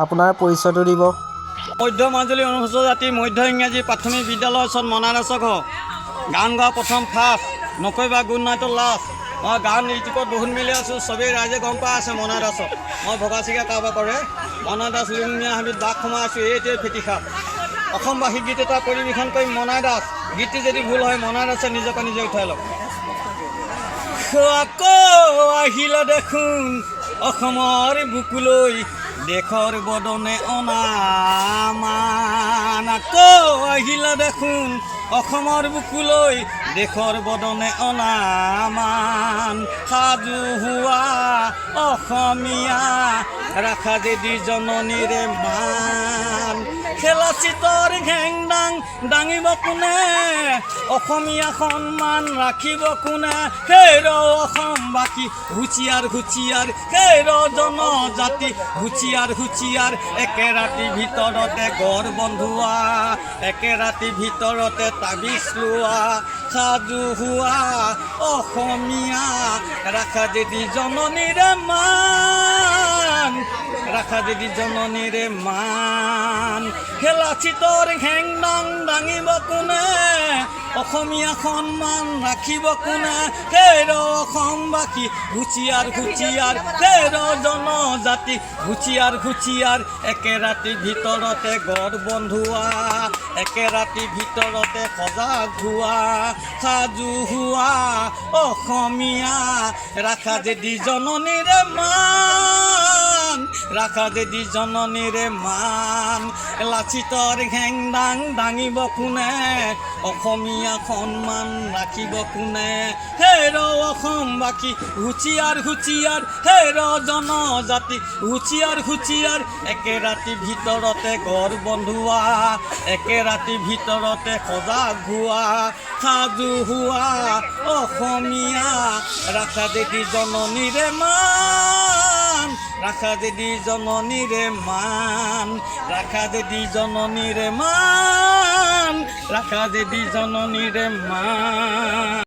আপোনাৰ পৰিচয়টো দিব। মধ্য মাজুলী অনুসূচিত জাতি মধ্য ইংৰাজী প্ৰাথমিক বিদ্যালয়ৰ ওচৰত মনাদাসক গান গোৱা প্ৰথম ফাৰ্ষ্ট নকৈবা গুড নাইটৰ লাষ্ট। মই গান ইউটিউবত বহুত মিলি আছোঁ, চবেই ৰাইজে গম পাই আছে মনাদাসক। মই ভগাচিকা কাৰোবাৰ কৰে মনাদাস লুঙীয়া হাবিত বাঘ সোমাই আছোঁ, এইটোৱে ফেটিসাপ। অসমবাসী গীত এটা পৰিৱেশন কৰি মনাদাস গীতটি যদি ভুল হয় মনাদাসে নিজকে নিজে উঠাই লওক। আকৌ আহিলে দেখোন অসমৰ বুকুলৈ দেশৰ বদনে অনামান। আকৌ আহিলে দেখোন অসমৰ বুকুলৈ দেশৰ বদনে অনামান। সাজু হোৱা অসমীয়া ৰাখা যদি জননীৰে মান। খেলা চিতৰ ঘেংদাং দাঙিব কোনে, অসমীয়া সন্মান ৰাখিব কোনে। হেৰ অসমবাসী হুঁচিয়াৰ হুঁচিয়াৰ, হেৰ জনজাতি হুঁচিয়াৰ হুঁচিয়াৰ। একে ৰাতিৰ ভিতৰতে গড় বন্ধোৱা, একে ৰাতিৰ ভিতৰতে তাবিজ লোৱা। সাজু হোৱা অসমীয়া ৰাখা যদি জননীৰে মান, ৰাখা যদি জননীৰে মান। খেলা চিতৰ ঘেংদাং দাঙিব কোনে, অসমীয়া সন্মান ৰাখিব কোনে। হেৰ অসমবাসী হুঁচিয়াৰ হুঁচিয়াৰ, হেৰ জনজাতি হুঁচিয়াৰ হুঁচিয়াৰ। একে ৰাতিৰ ভিতৰতে গড় বন্ধোৱা, একে ৰাতিৰ ভিতৰতে সজাগ হোৱা। সাজু হোৱা অসমীয়া ৰাখা যদি জননীৰে মান, ৰাখা যদি জননীৰে মান। লাচিতৰ ঘেংদাং দাঙিব কোনে, অসমীয়া সন্মান ৰাখিব কোনে। হেৰ অসমবাসী হুঁচিয়াৰ হুঁচিয়াৰ, হেৰ জনজাতি হুঁচিয়াৰ হুঁচিয়াৰ। একে ৰাতিৰ ভিতৰতে গড় বন্ধোৱা, একে ৰাতিৰ ভিতৰতে সজাগ হোৱা। সাজু হোৱা অসমীয়া ৰাখা যদি জননীৰে মান, ৰাখা যদি জননীৰে মান। ৰাখা যদি জননীৰে মান, ৰাখা যদি জননীৰে মান।